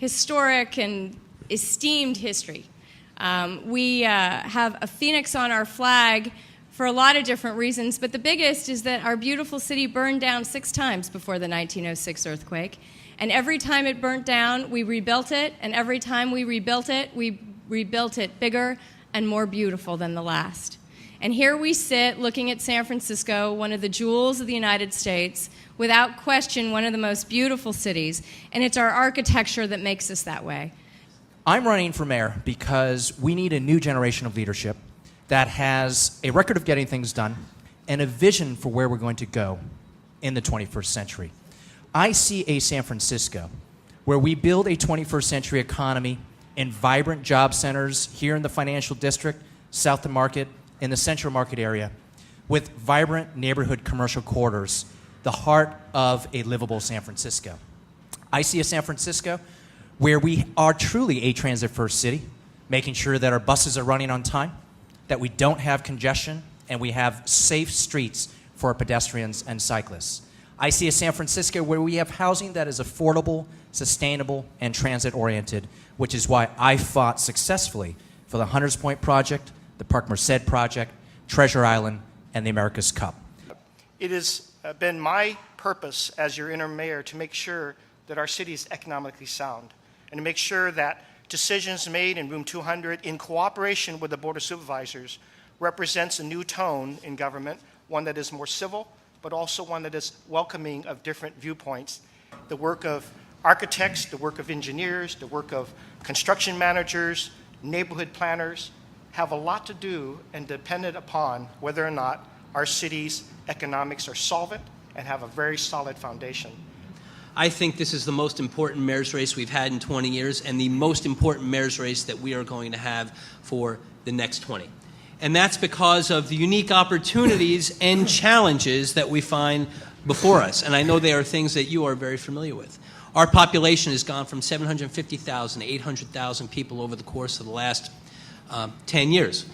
historic and esteemed history. We have a phoenix on our flag for a lot of different reasons, but the biggest is that our beautiful city burned down 6 times before the 1906 earthquake. And every time it burnt down, we rebuilt it, and every time we rebuilt it bigger and more beautiful than the last. And here we sit looking at San Francisco, one of the jewels of the United States, without question one of the most beautiful cities, and it's our architecture that makes us that way. I'm running for mayor because we need a new generation of leadership that has a record of getting things done and a vision for where we're going to go in the 21st century. I see a San Francisco where we build a 21st century economy in vibrant job centers here in the financial district, south of Market, in the Central Market area, with vibrant neighborhood commercial corridors, the heart of a livable San Francisco. I see a San Francisco where we are truly a transit-first city, making sure that our buses are running on time, that we don't have congestion, and we have safe streets for our pedestrians and cyclists. I see a San Francisco where we have housing that is affordable, sustainable, and transit-oriented, which is why I fought successfully for the Hunters Point Project, the Park Merced Project, Treasure Island, and the America's Cup. It has been my purpose as your interim mayor to make sure that our city is economically sound and to make sure that decisions made in Room 200 in cooperation with the Board of Supervisors represents a new tone in government, one that is more civil, but also one that is welcoming of different viewpoints. The work of architects, the work of engineers, the work of construction managers, neighborhood planners have a lot to do and dependent upon whether or not our city's economics are solvent and have a very solid foundation. I think this is the most important mayor's race we've had in 20 years and the most important mayor's race that we are going to have for the next 20. And that's because of the unique opportunities and challenges that we find before us. And I know they are things that you are very familiar with. Our population has gone from 750,000 to 800,000 people over the course of the last 10 years.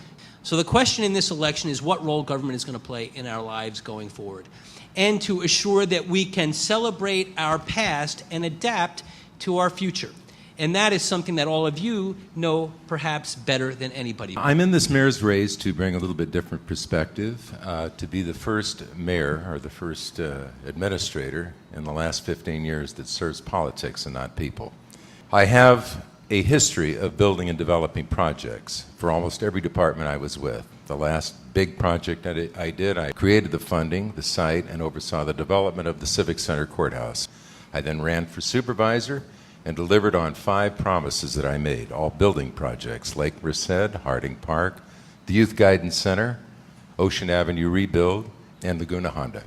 So the question in this election is what role government is going to play in our lives going forward, and to assure that we can celebrate our past and adapt to our future. And that is something that all of you know perhaps better than anybody. I'm in this mayor's race to bring a little bit different perspective, to be the first mayor or the first administrator in the last 15 years that serves politics and not people. I have a history of building and developing projects for almost every department I was with. The last big project I did, I created the funding, the site, and oversaw the development of the Civic Center Courthouse. I then ran for supervisor and delivered on 5 promises that I made, all building projects: Lake Merced, Harding Park, the Youth Guidance Center, Ocean Avenue Rebuild, and Laguna Honda.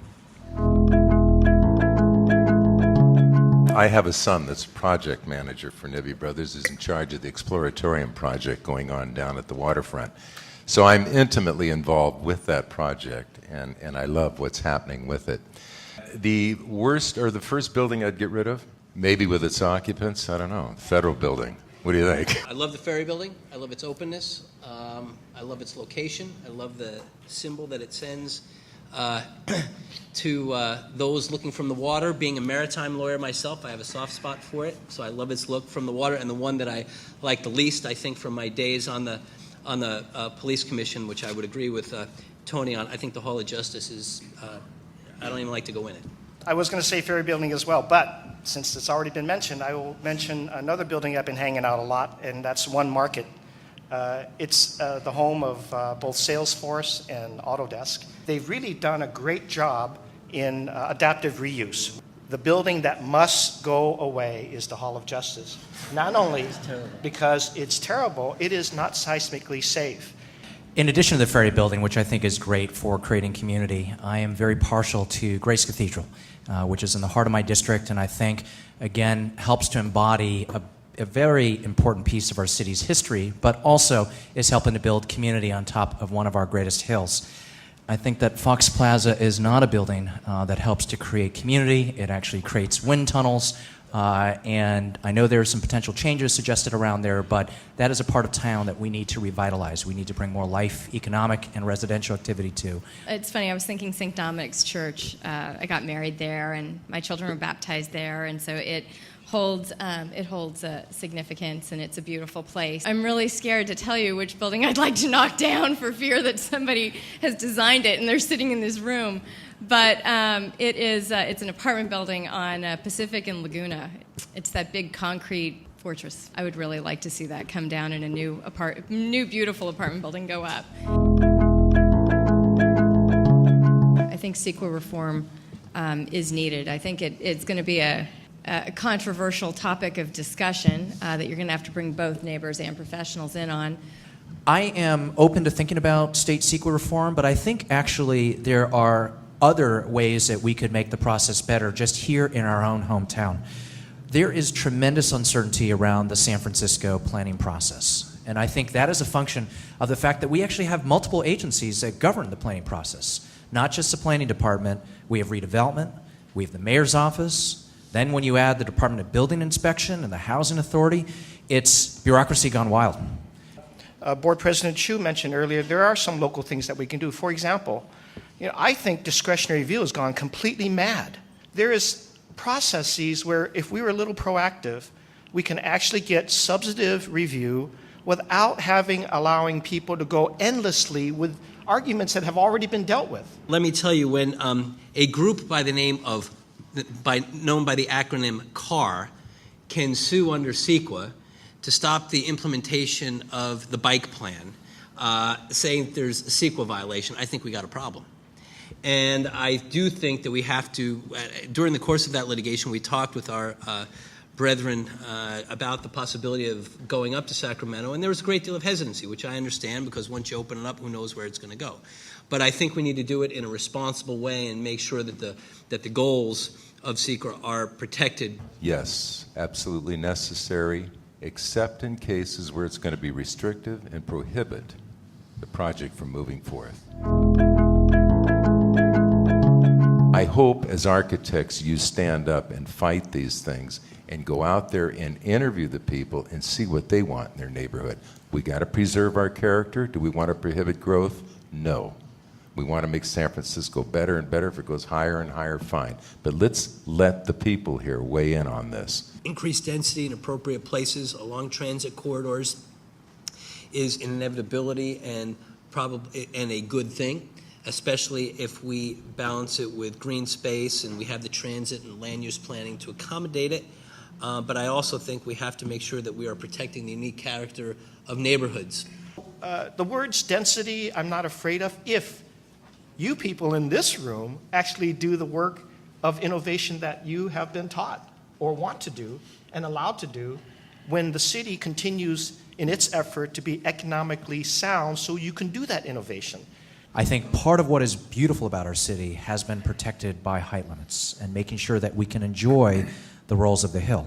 I have a son that's project manager for Nibby Brothers, who's in charge of the Exploratorium project going on down at the waterfront. So I'm intimately involved with that project, and I love what's happening with it. The worst or the first building I'd get rid of, maybe with its occupants, I don't know, Federal Building. What do you think? I love the Ferry Building. I love its openness. I love its location. I love the symbol that it sends to those looking from the water. Being a maritime lawyer myself, I have a soft spot for it, so I love its look from the water. And the one that I like the least, I think, from my days on the police commission, which I would agree with Tony on, I think the Hall of Justice is, I don't even like to go in it. I was going to say Ferry Building as well, but since it's already been mentioned, I will mention another building I've been hanging out a lot, and that's One Market. It's the home of both Salesforce and Autodesk. They've really done a great job in adaptive reuse. The building that must go away is the Hall of Justice. Not only because it's terrible, it is not seismically safe. In addition to the Ferry Building, which I think is great for creating community, I am very partial to Grace Cathedral, which is in the heart of my district, and I think, again, helps to embody a very important piece of our city's history, but also is helping to build community on top of one of our greatest hills. I think that Fox Plaza is not a building that helps to create community. It actually creates wind tunnels, and I know there are some potential changes suggested around there, but that is a part of town that we need to revitalize. We need to bring more life, economic, and residential activity to. It's funny, I was thinking St. Dominic's Church. I got married there, and my children were baptized there, and so it holds significance, and it's a beautiful place. I'm really scared to tell you which building I'd like to knock down for fear that somebody has designed it and they're sitting in this room. But it's an apartment building on Pacific and Laguna. It's that big concrete fortress. I would really like to see that come down and a new beautiful apartment building go up. I think CEQA reform is needed. I think it's going to be a controversial topic of discussion that you're going to have to bring both neighbors and professionals in on. I am open to thinking about state CEQA reform, but I think actually there are other ways that we could make the process better just here in our own hometown. There is tremendous uncertainty around the San Francisco planning process, and I think that is a function of the fact that we actually have multiple agencies that govern the planning process, not just the planning department. We have redevelopment, we have the mayor's office, then when you add the Department of Building Inspection and the Housing Authority, it's bureaucracy gone wild. Board President CHIU mentioned earlier, there are some local things that we can do. For example, I think discretionary review has gone completely mad. There is processes where if we were a little proactive, we can actually get substantive review without allowing people to go endlessly with arguments that have already been dealt with. Let me tell you, when a group by the name of, known by the acronym CAR, can sue under CEQA to stop the implementation of the bike plan, saying there's a CEQA violation, I think we got a problem. And I do think that we have to, during the course of that litigation, we talked with our brethren about the possibility of going up to Sacramento, and there was a great deal of hesitancy, which I understand, because once you open it up, who knows where it's going to go. But I think we need to do it in a responsible way and make sure that the goals of CEQA are protected. Yes, absolutely necessary, except in cases where it's going to be restrictive and prohibit the project from moving forth. I hope as architects you stand up and fight these things and go out there and interview the people and see what they want in their neighborhood. We got to preserve our character. Do we want to prohibit growth? No. We want to make San Francisco better and better. If it goes higher and higher, fine. But let's let the people here weigh in on this. Increased density in appropriate places along transit corridors is an inevitability and a good thing, especially if we balance it with green space and we have the transit and land use planning to accommodate it. But I also think we have to make sure that we are protecting the unique character of neighborhoods. The words density, I'm not afraid of, if you people in this room actually do the work of innovation that you have been taught or want to do and allowed to do when the city continues in its effort to be economically sound so you can do that innovation. I think part of what is beautiful about our city has been protected by height limits and making sure that we can enjoy the rolls of the hill.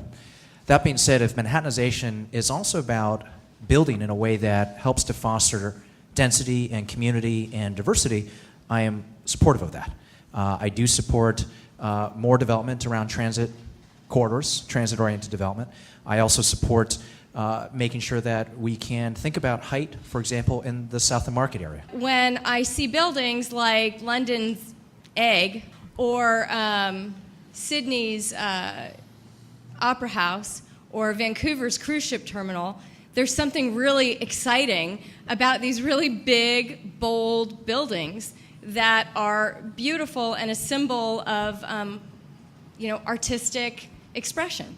That being said, if Manhattanization is also about building in a way that helps to foster density and community and diversity, I am supportive of that. I do support more development around transit corridors, transit-oriented development. I also support making sure that we can think about height, for example, in the South of Market area. When I see buildings like London's Egg or Sydney's Opera House or Vancouver's cruise ship terminal, there's something really exciting about these really big, bold buildings that are beautiful and a symbol of artistic expression.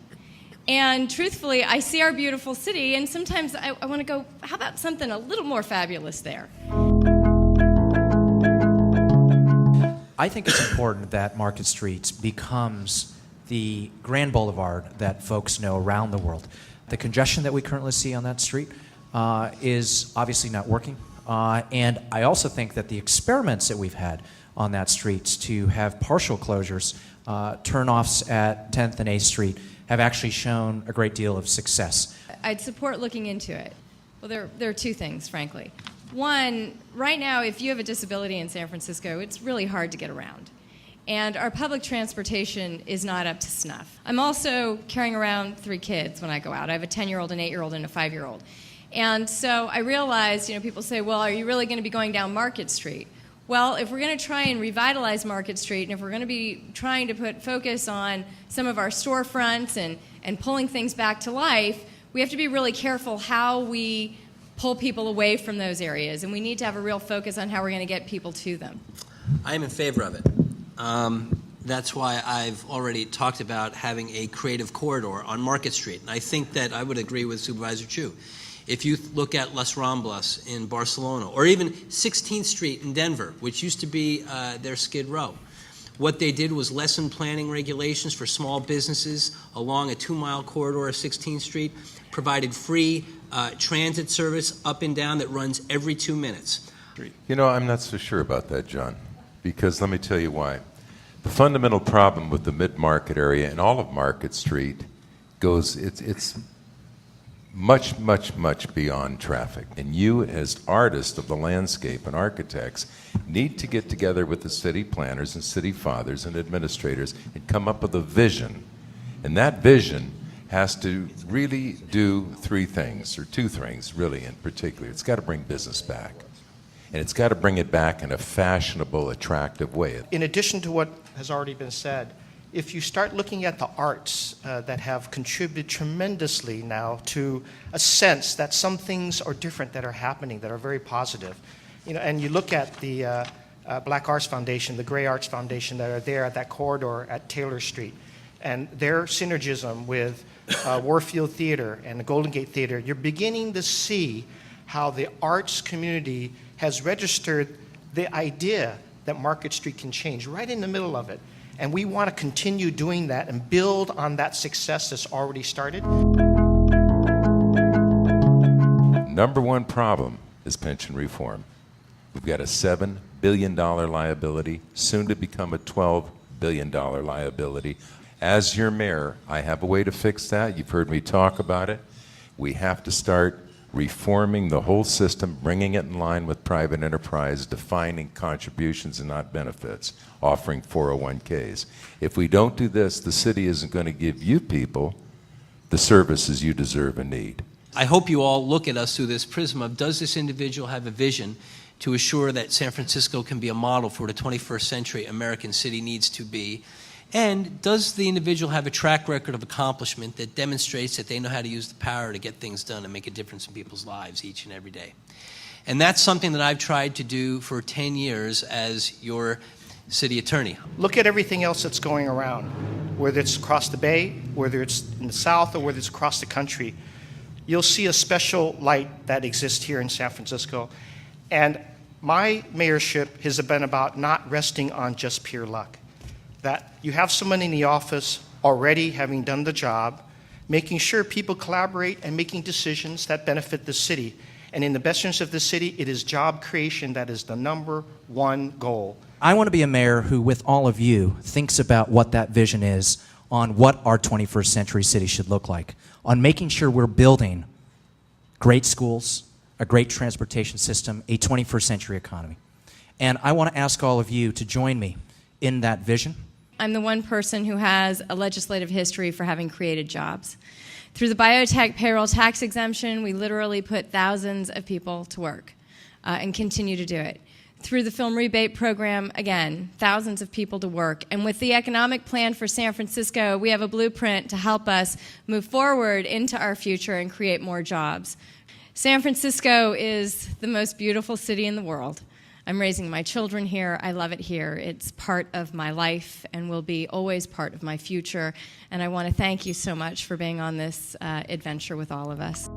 And truthfully, I see our beautiful city, and sometimes I want to go, how about something a little more fabulous there? I think it's important that Market Street becomes the grand boulevard that folks know around the world. The congestion that we currently see on that street is obviously not working. And I also think that the experiments that we've had on that street to have partial closures, turnoffs at 10th and 8th Street, have actually shown a great deal of success. I'd support looking into it. Well, there are two things, frankly. One, right now, if you have a disability in San Francisco, it's really hard to get around. And our public transportation is not up to snuff. I'm also carrying around 3 kids when I go out. I have a 10-year-old, an 8-year-old, and a 5-year-old. And so I realized, people say, well, are you really going to be going down Market Street? Well, if we're going to try and revitalize Market Street, and if we're going to be trying to put focus on some of our storefronts and and pulling things back to life, we have to be really careful how we pull people away from those areas, and we need to have a real focus on how we're going to get people to them. I am in favor of it. That's why I've already talked about having a creative corridor on Market Street. And I think that I would agree with Supervisor Chiu. If you look at Las Ramblas in Barcelona, or even 16th Street in Denver, which used to be their Skid Row, what they did was lessen planning regulations for small businesses along a 2-mile corridor of 16th Street, provided free transit service up and down that runs every 2 minutes. You know, I'm not so sure about that, John, because let me tell you why. The fundamental problem with the mid-market area and all of Market Street goes, it's much, much, much beyond traffic. And you, as artists of the landscape and architects, need to get together with the city planners and city fathers and administrators and come up with a vision. And that vision has to really do 3 things, or 2 things, really, in particular. It's got to bring business back. And it's got to bring it back in a fashionable, attractive way. In addition to what has already been said, if you start looking at the arts that have contributed tremendously now to a sense that some things are different that are happening, that are very positive, you know, and you look at the Black Arts Foundation, the Gray Arts Foundation that are there at that corridor at Taylor Street, and their synergism with Warfield Theater and the Golden Gate Theater, you're beginning to see how the arts community has registered the idea that Market Street can change right in the middle of it. And we want to continue doing that and build on that success that's already started. Number 1 problem is pension reform. We've got a $7 billion liability, soon to become a $12 billion liability. As your mayor, I have a way to fix that. You've heard me talk about it. We have to start reforming the whole system, bringing it in line with private enterprise, defining contributions and not benefits, offering 401ks. If we don't do this, the city isn't going to give you people the services you deserve and need. I hope you all look at us through this prism of, does this individual have a vision to assure that San Francisco can be a model for what a 21st century American city needs to be? And does the individual have a track record of accomplishment that demonstrates that they know how to use the power to get things done and make a difference in people's lives each and every day? And that's something that I've tried to do for 10 years as your city attorney. Look at everything else that's going around, whether it's across the bay, whether it's in the South, or whether it's across the country. You'll see a special light that exists here in San Francisco. And my mayorship has been about not resting on just pure luck. That you have someone in the office already having done the job, making sure people collaborate and making decisions that benefit the city. And in the best interest of the city, it is job creation that is the number 1 goal. I want to be a mayor who, with all of you, thinks about what that vision is on what our 21st century city should look like, on making sure we're building great schools, a great transportation system, a 21st century economy. And I want to ask all of you to join me in that vision. I'm the one person who has a legislative history for having created jobs. Through the biotech payroll tax exemption, we literally put thousands of people to work and continue to do it. Through the film rebate program, again, thousands of people to work. And with the economic plan for San Francisco, we have a blueprint to help us move forward into our future and create more jobs. San Francisco is the most beautiful city in the world. I'm raising my children here. I love it here. It's part of my life and will be always part of my future. And I want to thank you so much for being on this adventure with all of us.